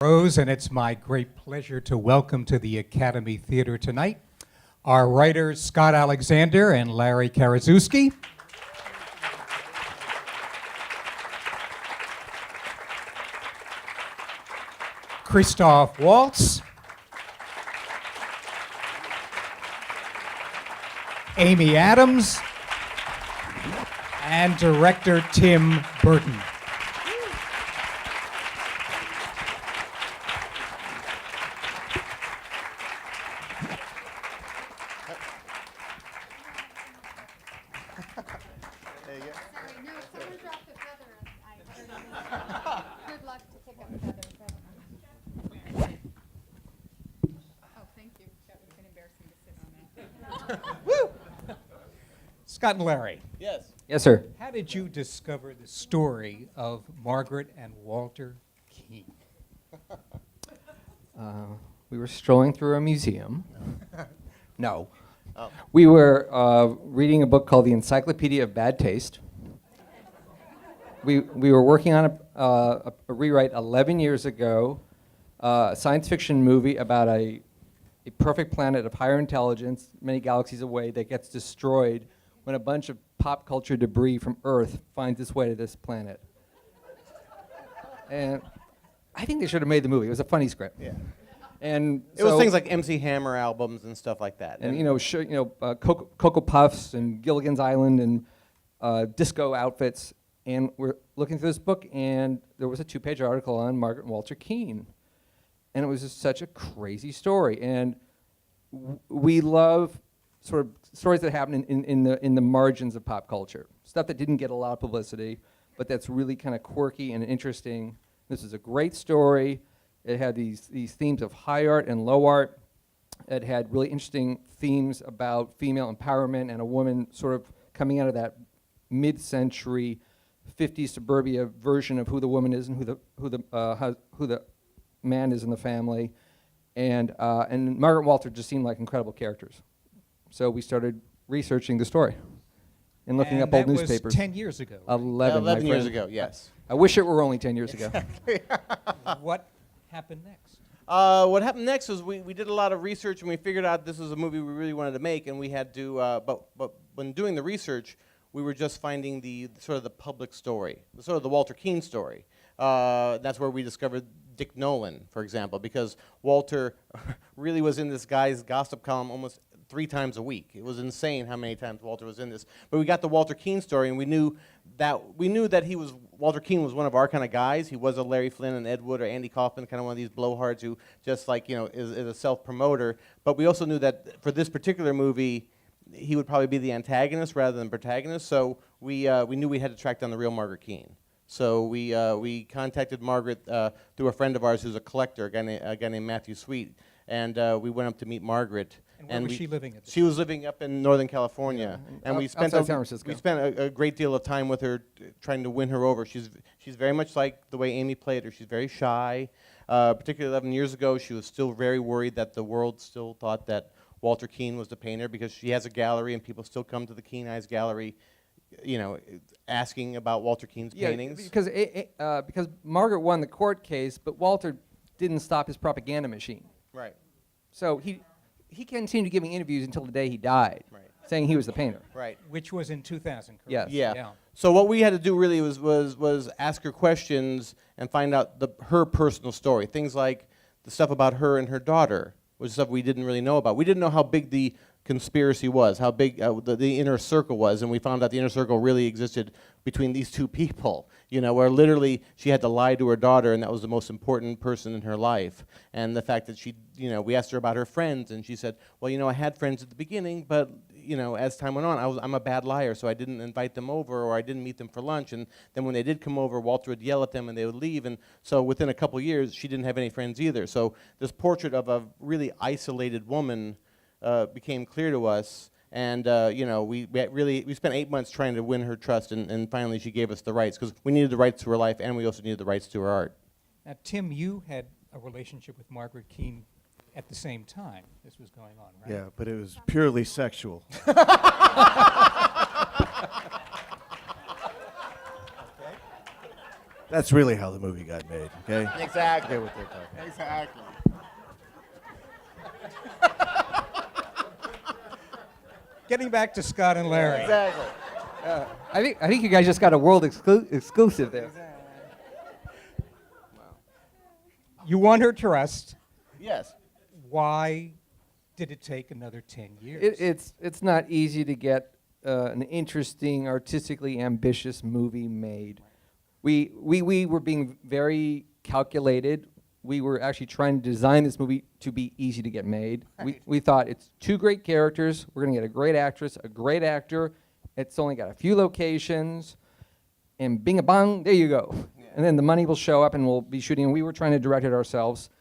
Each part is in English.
Rose, and it's my great pleasure to welcome to the Academy Theater tonight our writers Scott Alexander and Larry Karaszewski. Christoph Waltz. Amy Adams. And director Tim Burton. Scott and Larry. Yes. Yes, sir. How did you discover the story of Margaret and Walter Keane? We were strolling through a museum. No. Oh. We were reading a book called The Encyclopedia of Bad Taste. We were working on a rewrite 11 years ago, a science fiction movie about a perfect planet of higher intelligence, many galaxies away, that gets destroyed when a bunch of pop culture debris from Earth finds its way to this planet. And I think they should have made the movie. It was a funny script. Yeah. And It was things like MC Hammer albums and stuff like that. and Cocoa Puffs and Gilligan's Island and disco outfits. And we're looking through this book, and there was a 2-page article on Margaret and Walter Keane. And it was just such a crazy story. And we love sort of stories that happen in the margins of pop culture. Stuff that didn't get a lot of publicity, but that's really kind of quirky and interesting. This is a great story. It had these themes of high art and low art. It had really interesting themes about female empowerment and a woman sort of coming out of that mid-century 50s suburbia version of who the woman is and who the man is in the family. And Margaret and Walter just seemed like incredible characters. So we started researching the story and looking up old newspapers. That was 10 years ago. Right? 11 years ago, yes. I wish it were only 10 years ago. What happened next? What happened next was we did a lot of research, and we figured out this was a movie we really wanted to make, and we had to, but when doing the research, we were just finding the sort of the public story, sort of the Walter Keane story. That's where we discovered Dick Nolan, for example, because Walter really was in this guy's gossip column almost 3 times a week. It was insane how many times Walter was in this. But we got the Walter Keane story, and we knew that Walter Keane was one of our kind of guys. He was a Larry Flynn and Ed Wood or Andy Kaufman, kind of one of these blowhards who just is a self-promoter. But we also knew that for this particular movie, he would probably be the antagonist rather than protagonist. So we knew we had to track down the real Margaret Keane. So we contacted Margaret through a friend of ours who's a collector, a guy named Matthew Sweet, and we went up to meet Margaret. And where was she living at the time? She was living up in Northern California, and we spent outside San Francisco. We spent a great deal of time with her, trying to win her over. She's very much like the way Amy played her. She's very shy. Particularly 11 years ago, she was still very worried that the world still thought that Walter Keane was the painter, because she has a gallery and people still come to the Keane Eyes Gallery, asking about Walter Keane's paintings. Because Margaret won the court case, but Walter didn't stop his propaganda machine. Right. So he continued giving interviews until the day he died, Right. saying he was the painter. Right. Which was in 2000, correct? Yes. Yeah. So what we had to do really was ask her questions and find out her personal story. Things like the stuff about her and her daughter, which is stuff we didn't really know about. We didn't know how big the conspiracy was, how big the inner circle was, and we found out the inner circle really existed between these two people, where literally she had to lie to her daughter, and that was the most important person in her life. And the fact that we asked her about her friends, and she said, well, I had friends at the beginning, but as time went on, I'm a bad liar, so I didn't invite them over, or I didn't meet them for lunch, and then when they did come over, Walter would yell at them and they would leave, and so within a couple years, she didn't have any friends either. So this portrait of a really isolated woman became clear to us, and we spent 8 months trying to win her trust, and finally she gave us the rights, because we needed the rights to her life, and we also needed the rights to her art. Now, Tim, you had a relationship with Margaret Keane at the same time this was going on, right? Yeah, but it was purely sexual. That's really how the movie got made, okay? Exactly. Okay, what they're talking Exactly. Getting back to Scott and Larry. Exactly. I think you guys just got a world exclusive there. You won her trust. Yes. Why did it take another 10 years? It's not easy to get an interesting, artistically ambitious movie made. We were being very calculated. We were actually trying to design this movie to be easy to get made. We thought it's two great characters. We're going to get a great actress, a great actor. It's only got a few locations. And bing-a-bong, there you go. Yeah. And then the money will show up and we'll be shooting. And we were trying to direct it ourselves.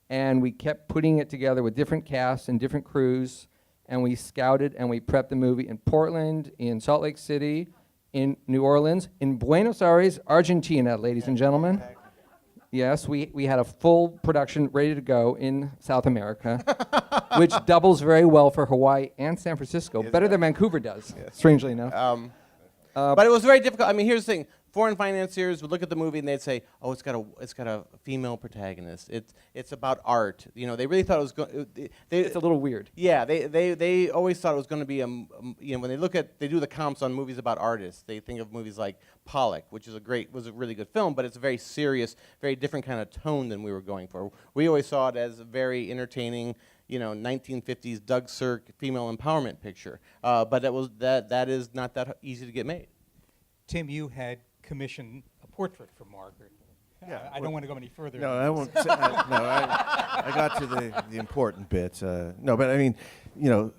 And we kept putting it together with different casts and different crews. And we scouted and we prepped the movie in Portland, in Salt Lake City, in New Orleans, in Buenos Aires, Argentina, ladies and gentlemen. Exactly. Yes, we had a full production ready to go in South America, which doubles very well for Hawaii and San Francisco, better than Vancouver does, strangely enough. But it was very difficult. I mean, here's the thing. Foreign financiers would look at the movie and they'd say, "Oh, it's got a female protagonist. It's about art." You know, they really thought it was going. It's a little weird. Yeah, they always thought it was going to be you know, when they do the comps on movies about artists, they think of movies like Pollock, which is was a really good film, but it's a very serious, very different kind of tone than we were going for. We always saw it as a very entertaining, you know, 1950s Doug Sirk female empowerment picture. But that is not that easy to get made. Tim, you had commissioned a portrait for Margaret. Yeah, I don't want to go any further. No, I won't. No, I got to the important bit. No, but I mean, you know,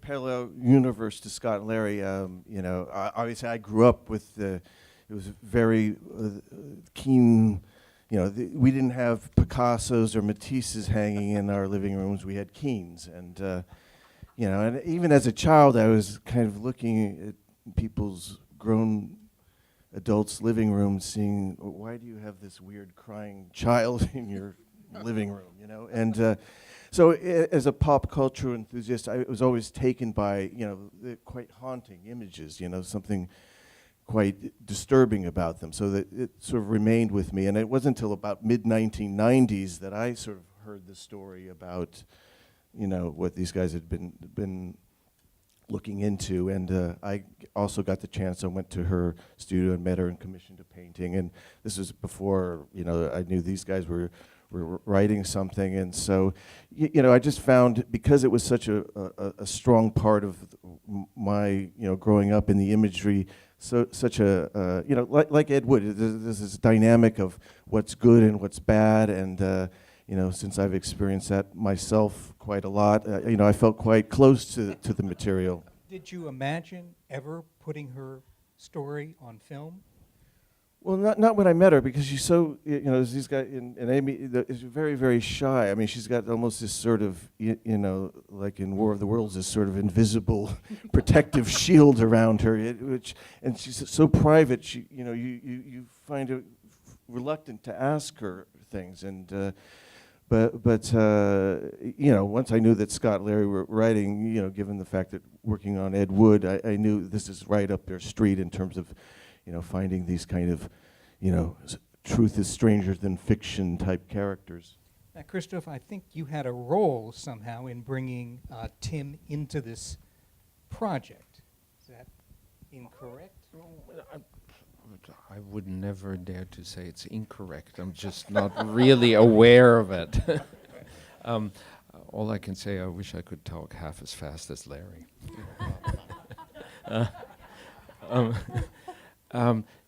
parallel universe to Scott and Larry. You know, obviously I grew up with it was very keen. You know, we didn't have Picassos or Matisses hanging in our living rooms. We had Keens, and you know, and even as a child, I was kind of looking at people's grown adults' living rooms, seeing, why do you have this weird crying child in your living room, you know? And so as a pop culture enthusiast, I was always taken by, you know, the quite haunting images, you know, something quite disturbing about them, so that it sort of remained with me. And it wasn't until about mid-1990s that I sort of heard the story about, you know, what these guys had been looking into, and I also got the chance. I went to her studio and met her and commissioned a painting, and this was before, you know, I knew these guys were writing something, and so you know, I just found, because it was such a strong part of my, you know, growing up in the imagery, such a you know, like Ed Wood, there's this dynamic of what's good and what's bad, and you know, since I've experienced that myself quite a lot, you know, I felt quite close to the material. Did you imagine ever putting her story on film? Well, not when I met her, because she's so, you know, these guys, and Amy is very, very shy. I mean, she's got almost this sort of, you know, like in War of the Worlds, this sort of invisible protective shield around her, and she's so private. You know, you find it reluctant to ask her things, and. But you know, once I knew that Scott and Larry were writing, you know, given the fact that working on Ed Wood, I knew this is right up their street in terms of, you know, finding these kind of, you know, truth is stranger than fiction type characters. Now, Christoph, I think you had a role somehow in bringing Tim into this project. Is that incorrect? I would never dare to say it's incorrect. I'm just not really aware of it. All I can say, I wish I could talk half as fast as Larry.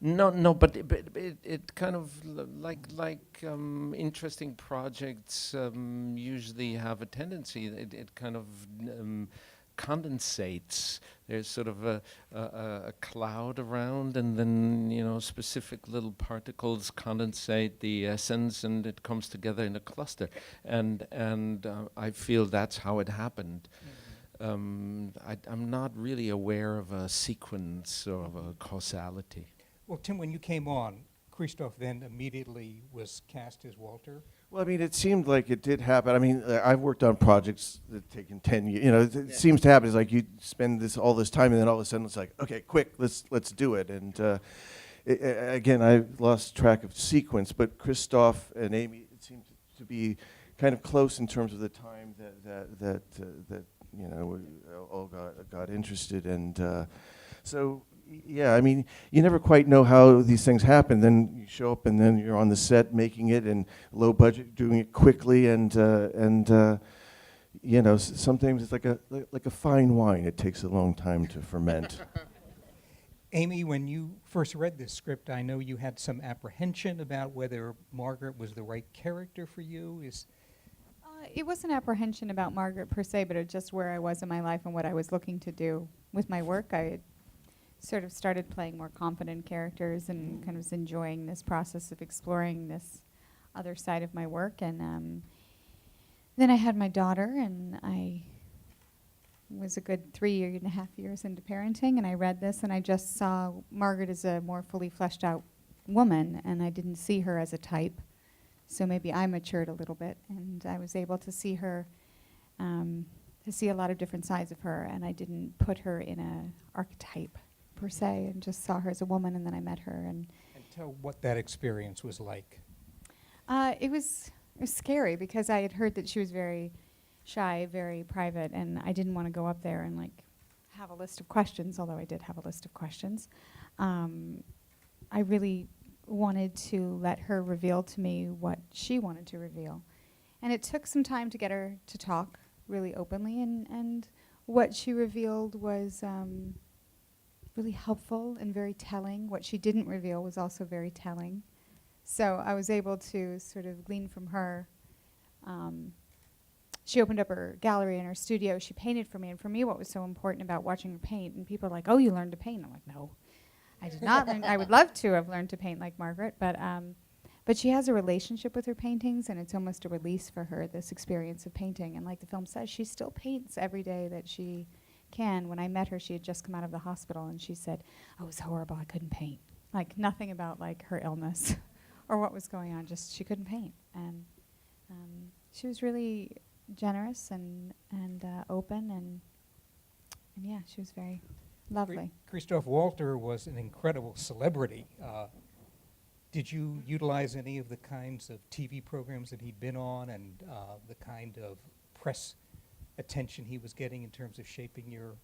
No, but it kind of like interesting projects usually have a tendency. It kind of condensates. There's sort of a cloud around, and then, you know, specific little particles condensate the essence, and it comes together in a cluster. And I feel that's how it happened. I'm not really aware of a sequence or of a causality. Well, Tim, when you came on, Christoph then immediately was cast as Walter. Well, I mean, it seemed like it did happen. I mean, I've worked on projects that have taken 10 years. You know, it seems to happen. It's like you spend all this time, and then all of a sudden it's like, okay, quick, let's do it. And again, I lost track of sequence, but Christoph and Amy, it seemed to be kind of close in terms of the time that you know, we all got interested, and so yeah, I mean, you never quite know how these things happen. Then you show up, and then you're on the set making it, and low budget, doing it quickly, and you know, sometimes it's like a fine wine. It takes a long time to ferment. Amy, when you first read this script, I know you had some apprehension about whether Margaret was the right character for you. It wasn't apprehension about Margaret per se, but it just where I was in my life and what I was looking to do with my work. I had sort of started playing more confident characters and kind of was enjoying this process of exploring this other side of my work. And then I had my daughter, and I was a good 3.5 years into parenting, and I read this, and I just saw Margaret as a more fully fleshed out woman, and I didn't see her as a type. So maybe I matured a little bit, and I was able to see her, to see a lot of different sides of her, and I didn't put her in a archetype per se, and just saw her as a woman, and then I met her. And tell what that experience was like. it was scary because I had heard that she was very shy, very private, and I didn't want to go up there and like have a list of questions, although I did have a list of questions. I really wanted to let her reveal to me what she wanted to reveal. And it took some time to get her to talk really openly, and what she revealed was really helpful and very telling. What she didn't reveal was also very telling. So I was able to sort of glean from her. She opened up her gallery in her studio. She painted for me, and for me what was so important about watching her paint, and people are like, oh, you learned to paint. I'm like, no, I did not learn. I would love to have learned to paint like Margaret, but she has a relationship with her paintings, and it's almost a release for her, this experience of painting. And like the film says, she still paints every day that she can. When I met her, she had just come out of the hospital, and she said, oh, it was horrible, I couldn't paint. Like nothing about like her illness or what was going on, just she couldn't paint. And she was really generous and open, and yeah, she was very lovely. Christoph Walter was an incredible celebrity. Did you utilize any of the kinds of TV programs that he'd been on, and the kind of press attention he was getting in terms of shaping your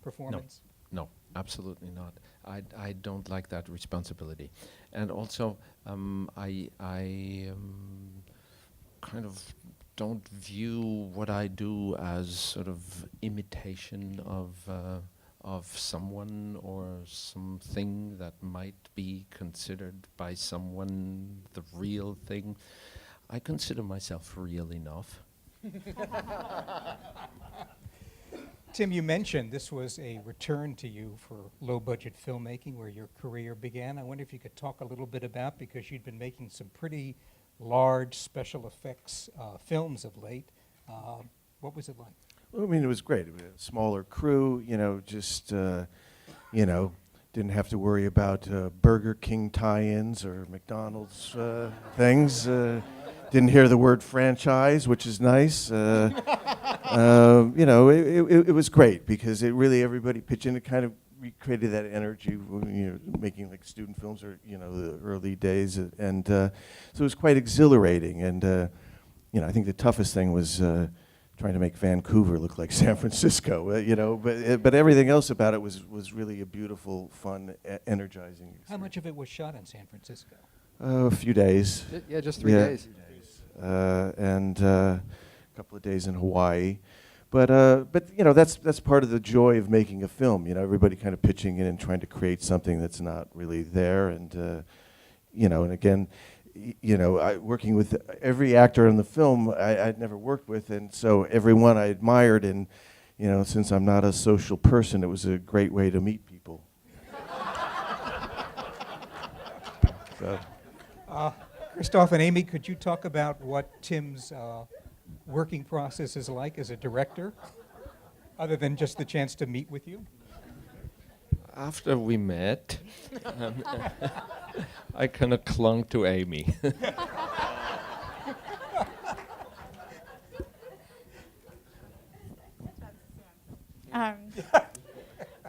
performance? No, absolutely not. I don't like that responsibility. And also, I kind of don't view what I do as sort of imitation of someone or something that might be considered by someone the real thing. I consider myself real enough. Tim, you mentioned this was a return to you for low-budget filmmaking where your career began. I wonder if you could talk a little bit about, because you'd been making some pretty large special effects films of late. What was it like? Well, I mean, it was great. It was a smaller crew, you know, just, you know, didn't have to worry about Burger King tie-ins or McDonald's things. Didn't hear the word franchise, which is nice. You know, it was great because it really, everybody pitched in. It kind of recreated that energy when you're making like student films or, you know, the early days. And so it was quite exhilarating. And, you know, I think the toughest thing was trying to make Vancouver look like San Francisco, you know, but everything else about it was really a beautiful, fun, energizing experience. How much of it was shot in San Francisco? A few days. Yeah, just 3 days. And a couple of days in Hawaii. But you know, that's part of the joy of making a film. You know, everybody kind of pitching in and trying to create something that's not really there. And you know, and again, you know, working with every actor in the film I'd never worked with, and so everyone I admired. And you know, since I'm not a social person, it was a great way to meet people. So. Christoph and Amy, could you talk about what Tim's working process is like as a director, other than just the chance to meet with you? After we met, I kind of clung to Amy.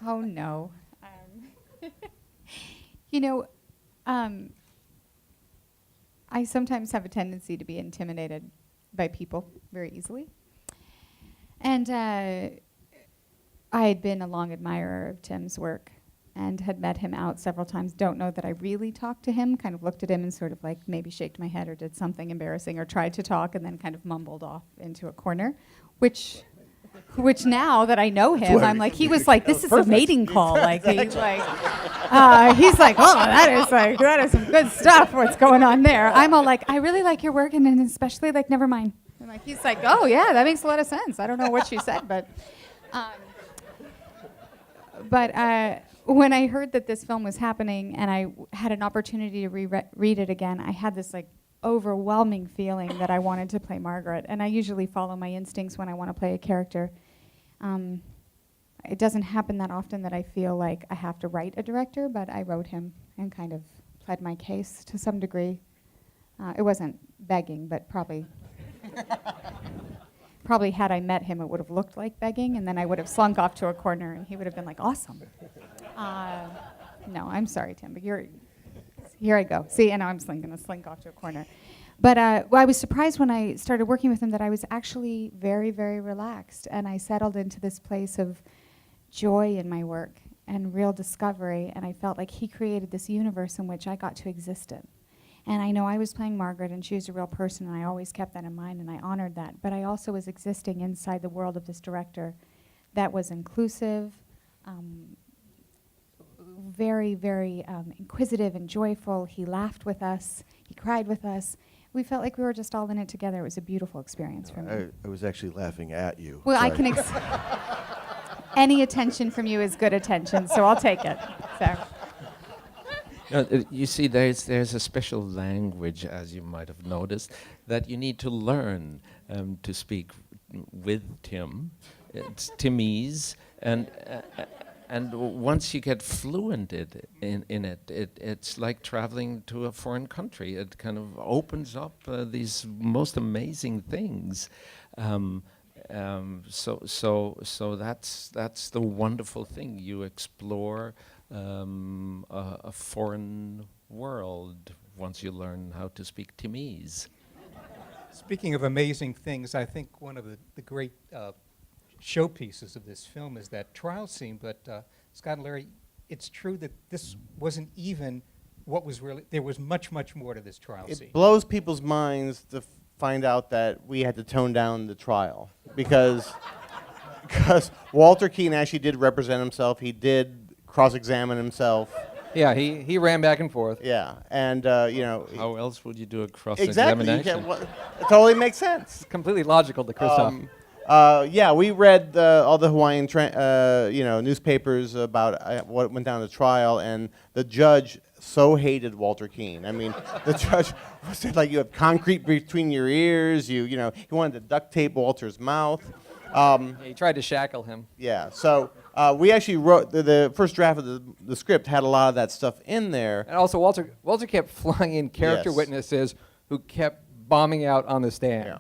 Oh no. You know, I sometimes have a tendency to be intimidated by people very easily. And I had been a long admirer of Tim's work and had met him out several times. Don't know that I really talked to him, kind of looked at him and sort of like maybe shaked my head or did something embarrassing or tried to talk and then kind of mumbled off into a corner, which now that I know him, I'm like, he was like, this is a mating call. Like, he's like, oh, that is some good stuff, what's going on there. I'm all like, I really like your work, and then especially like, never mind. And like, he's like, oh yeah, that makes a lot of sense. I don't know what she said, but when I heard that this film was happening and I had an opportunity to read it again, I had this like overwhelming feeling that I wanted to play Margaret. And I usually follow my instincts when I want to play a character. It doesn't happen that often that I feel like I have to write a director, but I wrote him and kind of pled my case to some degree. It wasn't begging, but probably had I met him, it would have looked like begging, and then I would have slunk off to a corner, and he would have been like, awesome. No, I'm sorry, Tim, but here I go. See, and now I'm going to slink off to a corner. But I was surprised when I started working with him that I was actually very, very relaxed, and I settled into this place of joy in my work and real discovery, and I felt like he created this universe in which I got to exist in. And I know I was playing Margaret, and she was a real person, and I always kept that in mind, and I honored that. But I also was existing inside the world of this director that was inclusive, very, very inquisitive and joyful. He laughed with us. He cried with us. We felt like we were just all in it together. It was a beautiful experience for me. I was actually laughing at you. Well, Sorry. I can any attention from you is good attention, so I'll take it. So. You see, there's a special language, as you might have noticed, that you need to learn to speak with Tim. It's Timese, and once you get fluent in it, it's like traveling to a foreign country. It kind of opens up these most amazing things. So that's the wonderful thing. You explore a foreign world once you learn how to speak Timese. Speaking of amazing things, I think one of the great showpieces of this film is that trial scene. But Scott and Larry, it's true that this wasn't even what was really, there was much, much more to this trial scene. It blows people's minds to find out that we had to tone down the trial because Walter Keane actually did represent himself. He did cross-examine himself. Yeah, he ran back and forth. Yeah, and you know. How else would you do a Exactly. cross-examination? It totally makes sense. It's completely logical to Christoph. Yeah, we read all the Hawaiian newspapers about what went down at the trial, and the judge so hated Walter Keane. I mean, the judge said, like, you have concrete between your ears. You know, he wanted to duct tape Walter's mouth. He tried to shackle him. Yeah, so we actually wrote the first draft of the script had a lot of that stuff in there. And also, Walter kept flying in character Yes. witnesses who kept bombing out on the stand. Yeah.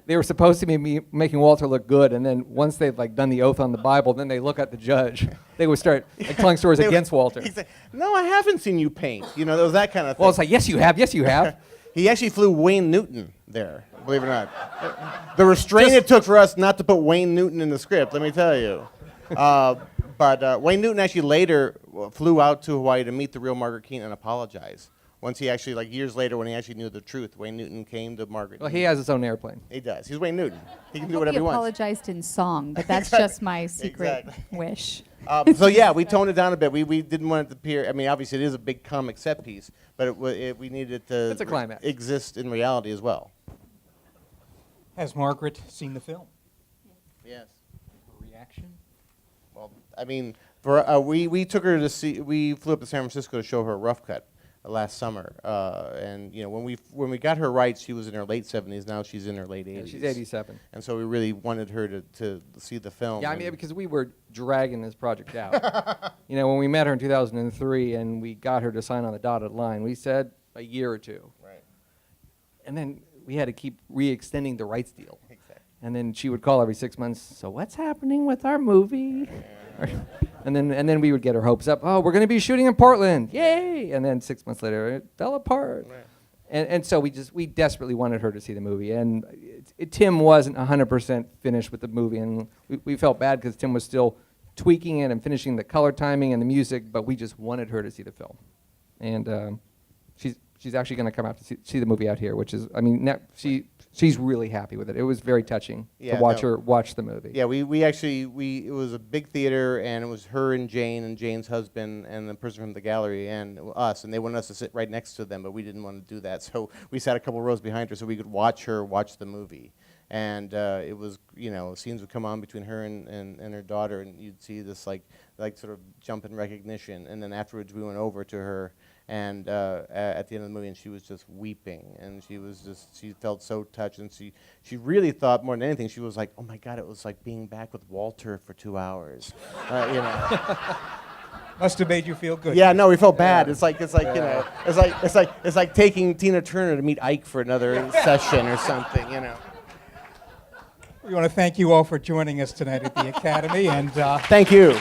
They were supposed to be making Walter look good, and then once they've like done the oath on the Bible, then they look at the judge. They would start like, telling stories against Walter. He'd say, "No, I haven't seen you paint." You know, there was that kind of thing. Well, it's like, yes, you have. Yes, you have. He actually flew Wayne Newton there, believe it or not. The restraint it took for us not to put Wayne Newton in the script, let me tell you. But Wayne Newton actually later flew out to Hawaii to meet the real Margaret Keane and apologize. Once he actually, like years later, when he actually knew the truth, Wayne Newton came to Margaret. Well, he has his own airplane. He does. He's Wayne Newton. He can I do hope whatever he wants. apologized in song, but that's just my secret Exactly. wish. So yeah, we toned it down a bit. We didn't want it to appear. I mean, obviously it is a big comic set piece, but we needed it to It's a climax. exist in reality as well. Has Margaret seen the film? Yes. Her reaction? Well, I mean, for we took her to see. We flew up to San Francisco to show her a rough cut last summer, and you know when we got her rights, she was in her late 70s. Now she's in her late 80s. Yeah, she's 87. And so we really wanted her to see the film. Yeah, I mean, because we were dragging this project out. You know, when we met her in 2003 and we got her to sign on the dotted line, we said a year or two. Right. And then we had to keep re-extending the rights deal. Exactly. And then she would call every 6 months, so what's happening with our movie? and then we would get her hopes up. Oh, we're going to be shooting in Portland. Yay! And then 6 months later, it fell apart. And so we desperately wanted her to see the movie. And Tim wasn't 100% finished with the movie. And we felt bad because Tim was still tweaking it and finishing the color timing and the music, but we just wanted her to see the film. And she's actually going to come out to see the movie out here, which is, I mean, she's really happy with it. It was very touching to watch her watch the movie. Yeah, we actually it was a big theater, and it was her and Jane's husband and the person from the gallery and us, and they wanted us to sit right next to them, but we didn't want to do that, so we sat a couple rows behind her so we could watch her watch the movie. And it was, scenes would come on between her and her daughter, and you'd see this like sort of jump in recognition, and then afterwards we went over to her, and at the end of the movie, and she was just weeping, and she felt so touched, and she really thought more than anything, she was like, oh my God, it was like being back with Walter for 2 hours, Must have made you feel good. Yeah, no, we felt bad. It's like it's like taking Tina Turner to meet Ike for another session or something, We want to thank you all for joining us tonight at the Academy, and Thank you.